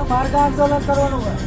માર્ગ આંદોલન કરવાનું હોય.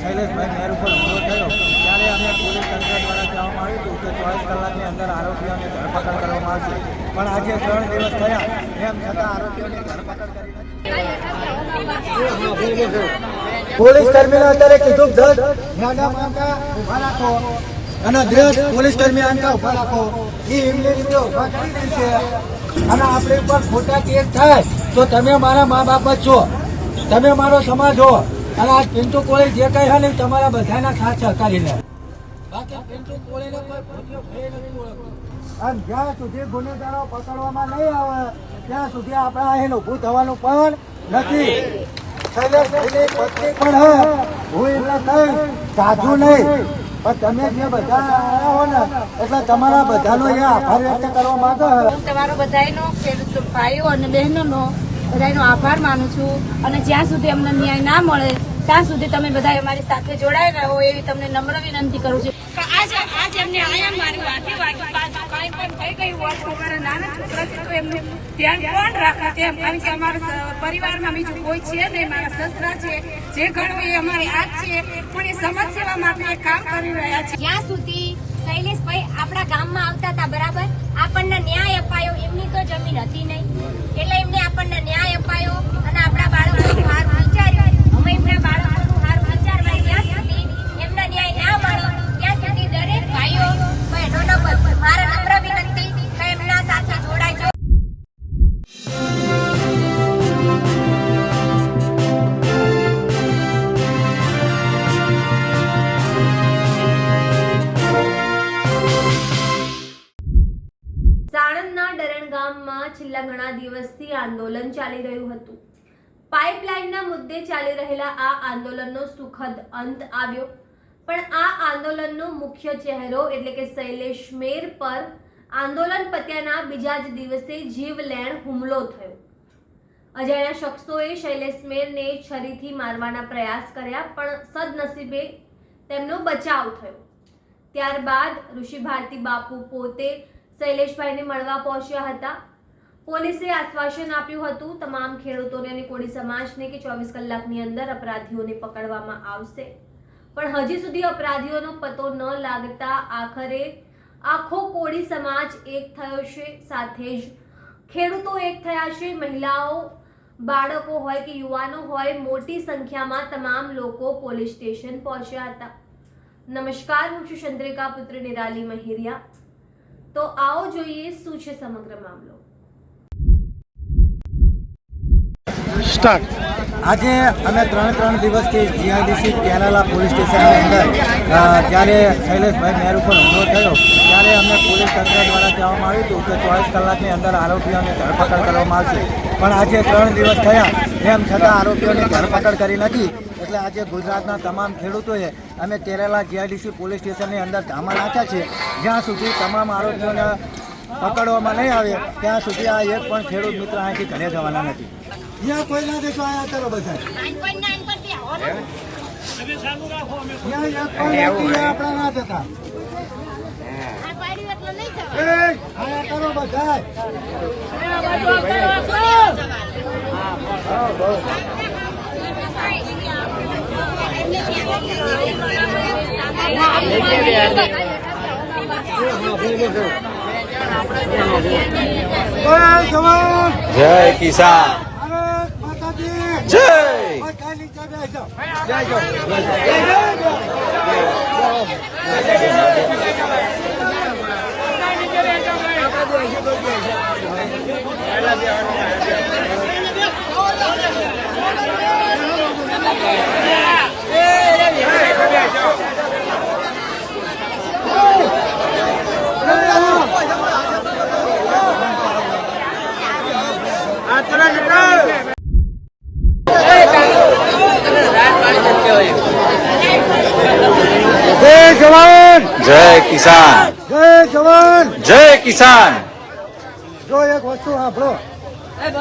શૈલેષભાઈ મેર ઉપર હુમલો થયો ત્યારે અમે પોલીસ તંત્ર દ્વારા કહેવામાં આવ્યું હતું કે 24 કલાકની અંદર આરોપીઓની ધરપકડ કરવામાં આવશે, પણ આજે 3 દિવસ થયા એમ છતાં આરોપીઓની ધરપકડ કરી નથી. પોલીસ કર્મીને અત્યારે કીધું 10 મેડમ આંકા ઉભા રાખો અને 10 પોલીસ કર્મી આંકા ઉભા રાખો, એ એમની રીતે ઉભા કરી દે છે. અને આપણી ઉપર ખોટા કેસ થાય તો તમે મારા મા બાપ જ છો, તમે મારો સમાજ છો. અને આ પિન્ટુ કોળી જે કઈ હા નહીં તમારા બધાના સાથ સહકારી લે. બાકી પિન્ટુ કોળીને કોઈ ભૂતિયો ભય નથી ઓળખતો. અને જ્યાં સુધી ગુનેગારો પકડવામાં નહીં આવે ત્યાં સુધી આપણે અહીં ઊભું થવાનું પણ નથી. શૈલેષભાઈની પત્ની પણ હે, હું એટલે કઈ સાધુ નહીં, પણ તમે જે બધા આવ્યા હો ને એટલે તમારા બધાનો અહીંયા આભાર વ્યક્ત કરવા માંગે. તમારો બધાનો ખેડૂત ભાઈઓ અને બહેનોનો બધાનો આભાર માનું છું. અને જ્યાં સુધી અમને ન્યાય ના મળે ત્યાં સુધી તમે બધા અમારી સાથે જોડાયેલા રહો એવી તમને નમ્ર વિનંતી કરું છું. આજ એમને આયા મારી વાતે વાગે બાજુ કાંઈ પણ થઈ ગયું હોય તો અમારા નાના છોકરા છે તો એમને ધ્યાન કોણ રાખે તેમ, કારણ કે અમારા પરિવારમાં બીજું કોઈ છે નહીં. મારા સસરા છે જે ઘણું એ અમારી આજ છે, પણ એ સમાજ સેવા માટે કામ કરી રહ્યા છે. જ્યાં સુધી શૈલેષભાઈ આપણા ગામમાં આવતા હતા બરાબર, આપણને ન્યાય અપાયો. એમની તો જમીન હતી નહીં એટલે એમને આપણને ન્યાય અપાયો અને આપણા બાળકોનું હારું વિચાર્યું. અમે એમના બાળકોનું હારું વિચારવા જ્યાં સુધી એમના ન્યાય ના મળે ત્યાં સુધી દરેક ભાઈઓ બહેનોનો મારા નમ્ર વિનંતી કે એમના સાથે જોડાજો. સાણંદના ડરણ ગામમાં છેલ્લા ઘણા દિવસથી આંદોલન ચાલી રહ્યું હતું. પાઇપલાઇનના મુદ્દે ચાલી રહેલા આ આંદોલનનો સુખદ અંત આવ્યો, પણ આ આંદોલનનો મુખ્ય ચહેરો એટલે કે શૈલેષ મેર પર આંદોલન પત્યાના બીજા જ દિવસે જીવલેણ હુમલો થયો. અજાણ્યા શખ્સોએ શૈલેષ મેરને છરીથી મારવાના પ્રયાસ કર્યા, પણ સદનસીબે તેમનો બચાવ થયો. ત્યારબાદ ઋષિ ભારતી બાપુ પોતે શૈલેષભાઈને મળવા પહોંચ્યા હતા. પોલીસે આશ્વાસન આપ્યું હતું તમામ ખેડૂતોને અને કોળી સમાજને કે 24 કલાકની અંદર અપરાધીઓને પકડવામાં આવશે, પણ હજી સુધી અપરાધીઓનો પતો ન લાગતા આખરે આખો કોળી સમાજ એક થયો છે. સાથે જ ખેડૂતો એક થયા છે. મહિલાઓ, બાળકો હોય કે યુવાનો હોય, મોટી સંખ્યામાં તમામ લોકો પોલીસ સ્ટેશન પહોંચ્યા હતા. નમસ્કાર, હું છું ચંદ્રિકા પુત્ર નિરાલી મહેરિયા. તો આવો જોઈએ શું છે સમગ્ર મામલો. આજે અમે 3 દિવસથી જીઆઈડીસી કેરાલા પોલીસ સ્ટેશનની અંદર જ્યારે શૈલેષભાઈ મેર ઉપર હુમલો થયો ત્યારે અમને પોલીસ તંત્ર દ્વારા કહેવામાં આવ્યું હતું કે 24 કલાકની અંદર આરોપીઓની ધરપકડ કરવામાં આવશે, પણ આજે 3 દિવસ થયા એમ છતાં આરોપીઓની ધરપકડ કરી નથી. એટલે આજે ગુજરાતના તમામ ખેડૂતોએ અમે કેરાલા જીઆઈડીસી પોલીસ સ્ટેશનની અંદર ધામા નાખ્યા છે. જ્યાં સુધી તમામ આરોપીઓને પકડવામાં નહીં આવે ત્યાં સુધી આ એક પણ ખેડૂત મિત્ર અહીંથી ઘરે જવાના નથી. ત્યાં કોઈ ના દેશો આયા ચાલો બધા આપણા ના થતા આયા કરો બધા. જય કિસાન, જય જય કિસાન જય જવાન. જય કિસાન જો એક વસ્તુ સાંભળો, એક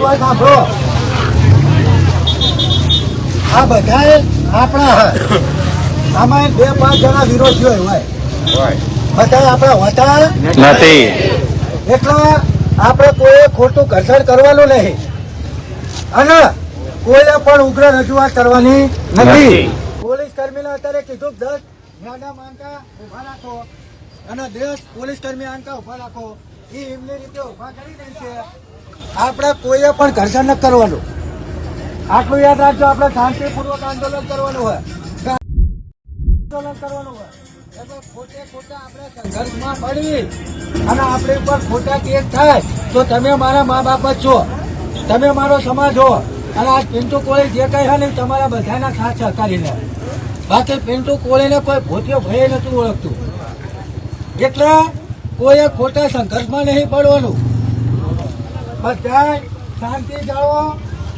વાત સાંભળો. આ બધા આપણા હે. આમાં 2-5 જણા વિરોધીઓ હોય, બધા આપણા હોતા નથી. એટલે આપણે કોઈ ખોટું ઘર્ષણ કરવાનું નહીં અને કોઈએ પણ ઉગ્ર રજૂઆત કરવાની નથી. પોલીસ કર્મીને અત્યારે કીધું 10 ન્યાના માંગા ઉભા રાખો અને 10 પોલીસ કર્મી આંકા ઉભા રાખો. એ એમની રીતે ઉભા કરી દે છે. આપણે કોઈએ પણ ઘર્ષણ ન કરવાનું. આટલું યાદ રાખજો. આપણે શાંતિપૂર્વક આંદોલન કરવાનું હોય, આંદોલન કરવાનું હોય. એટલે ખોટે ખોટા આપણે સંઘર્ષમાં પડી અને આપણી ઉપર ખોટા કેસ થાય તો તમે મારા મા બાપ જ છો, તમે મારો સમાજ હો. અને આ પિન્ટુ કોળી જે કહે છે ને તમારા બધાના સાથ સહકારીને. બાકી પિન્ટુ કોળીને કોઈ ભૂતિયો ભય નથી ઓળખતું. એટલે કોઈએ ખોટા સંઘર્ષમાં નહીં પડવાનું. બધા શાંતિ જાળવો.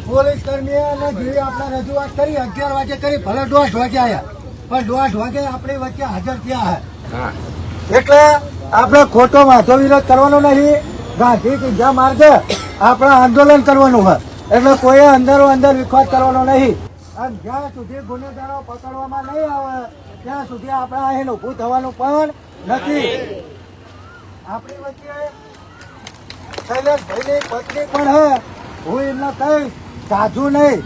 પોલીસ કર્મીઓ અને જેવી આપણે રજૂઆત કરી 11 વાગે કરી, ભલે 1:30 વાગે આવ્યા પણ 1:30 વાગે આપણી વચ્ચે હાજર થયા છે. એટલે આપણે ખોટો વાંધો વિરોધ કરવાનો નહીં. ગાંધી કીધા માર્ગે આપણે આંદોલન કરવાનું હોય. એટલે કોઈએ અંદરો અંદર વિખવાદ કરવાનો નહીં. અને જ્યાં સુધી ગુનેગારો પકડવામાં નહીં આવે ત્યાં સુધી આપણે અહીં ઊભું થવાનું પણ નથી. આપણી વચ્ચે શૈલેષભાઈની પત્ની પણ હે. હું એમને કહીશ સાધુ નહીં,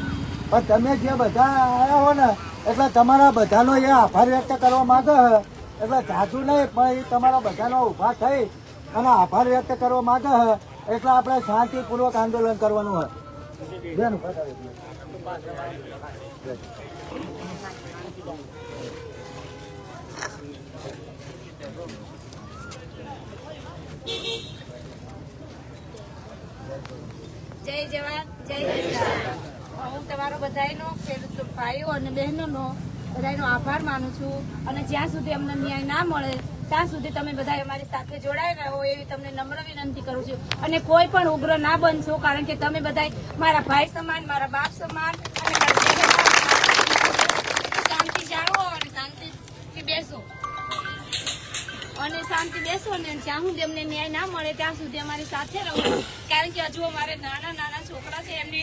પણ તમે જે બધા આવ્યા હો ને એટલે તમારા બધાનો એ આભાર વ્યક્ત કરવા માંગે છે. એટલે સાધુ નહીં પણ એ તમારા બધાનો ઊભા થઈ અને આભાર વ્યક્ત કરવા માંગે છે. એટલે આપણે શાંતિપૂર્વક આંદોલન કરવાનું હોય. બેન ઉભા થાઓ. જય જવાન જય કિસાન. હું તમારો બધાનો ખેડૂત ભાઈઓ અને બહેનોનો બધાનો આભાર માનું છું. અને જ્યાં સુધી અમને ન્યાય ના મળે ત્યાં સુધી તમે બધા અમારી સાથે જોડાઈ રહો એવી તમને નમ્ર વિનંતી કરું છું. અને કોઈ પણ ઉગ્ર ના બનશો, કારણ કે તમે બધા મારા ભાઈ સમાન, મારા બાપ સમાન અને મારા બહેનો સમાન. શાંતિ જાળવો અને શાંતિથી બેસો અને શાંતિ બેસો ને જ્યાં સુધી અમને ન્યાય ના મળે ત્યાં સુધી અમારી સાથે રહો. કારણ કે હજુ અમારે નાના નાના છોકરા છે, એમને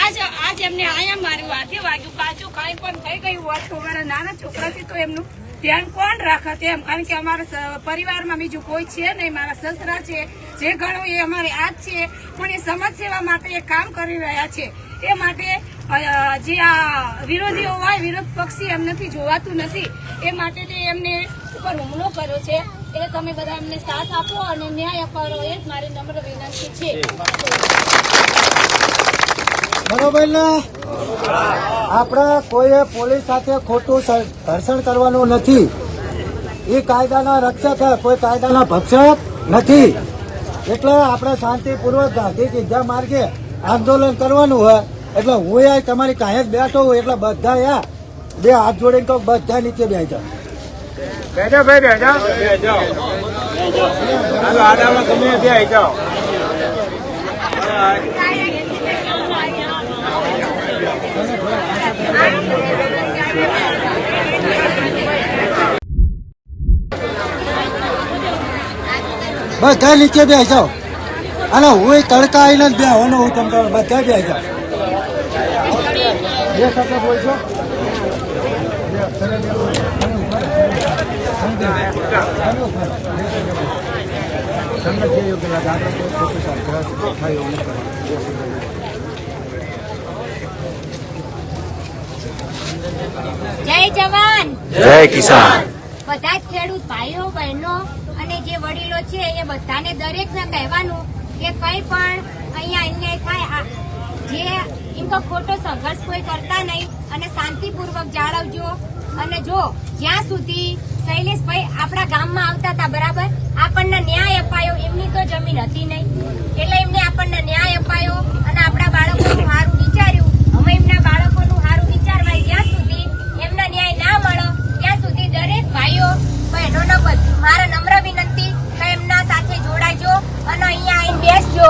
આજ એમને આયા માર્યું, હાથે વાગ્યું, કાચું કાંઈ પણ થઈ ગયું હોત તો અમારા નાના છોકરા છે તો એમનું ધ્યાન કોણ રાખે તેમ. કારણ કે અમારા પરિવારમાં બીજું કોઈ છે નહીં. મારા સસરા છે, જે ઘણું એ અમારે આજ છે, પણ એ સમાજ સેવા માટે એ કામ કરી રહ્યા છે. એ માટે જે આ વિરોધીઓ હોય, વિરોધ પક્ષી એમનાથી જોવાતું નથી. એ માટે એમને ઉપર હુમલો કર્યો છે. એટલે તમે બધા એમને સાથ આપો અને ન્યાય અપાવો એ જ મારી નમ્ર વિનંતી છે. બરોબર ને? આપણે કોઈએ પોલીસ સાથે ખોટું ઘર્ષણ કરવાનું નથી. એ કાયદાના રક્ષક છે, કોઈ કાયદાના ભક્ષક નથી. એટલે આપણે શાંતિપૂર્વક ગાંધી કીધા માર્ગે આંદોલન કરવાનું હોય. એટલે હું યાર તમારી કાંઈ જ બેઠો હું એટલે બધા યાર 2 હાથ જોડીને કહું બધા નીચે બેસી જાઓ. બેજો ભાઈ બેજો હાલો આડામાં તમે બેસી જાઓ. બધા નીચે બેસી જાઓ. અને હું તડકા આવીને જ બેસવાનો હું તમને બધા બેસી જાઓ. બે શબ્દ બોલશો. તમને જે યોગ્ય લાગે આપણે કોઈ ખોટું થાય એવું નહીં કરવાનું. જય જવાન જય કિસાન બધા જ ખેડૂત ભાઈઓ બહેનો અને જે વડીલો છે એ બધાને દરેકને કહેવાનું કે કંઈ પણ અહીંયા અન્યાય થાય જે એમ તો ખોટો સંઘર્ષ કોઈ કરતા નહીં અને શાંતિપૂર્વક જાળવજો. અને જો જ્યાં સુધી શૈલેષભાઈ આપણા ગામમાં આવતા હતા બરાબર, આપણને ન્યાય અપાયો. એમની તો જમીન હતી નહીં એટલે એમને આપણને ન્યાય અપાયો અને આપણા બાળકોનું સારું વિચાર્યું. અમે એમના બાળકોનું સારું વિચારવા જ્યાં સુધી એમના ન્યાય ના મળે ત્યાં સુધી દરેક ભાઈઓ બહેનોનો મારા નમ્ર વિનંતી કે એમના સાથે જોડાજો અને અહીંયા આવીને બેસજો.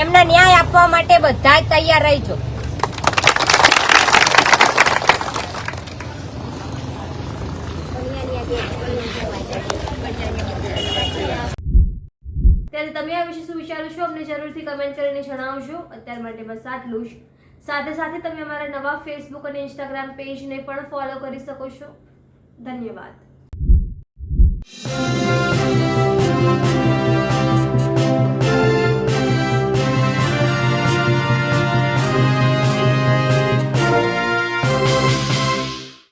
એમને ન્યાય આપવા માટે બધા જ તૈયાર રહીજો. તમે આ વિશે શું વિચારો છો અમને જરૂરથી કમેન્ટ કરીને જણાવજો. અત્યાર માટે બસ આટલું જ. સાથે સાથે તમે અમારા નવા ફેસબુક અને ઇન્સ્ટાગ્રામ પેજને પણ ફોલો કરી શકો છો. ધન્યવાદ.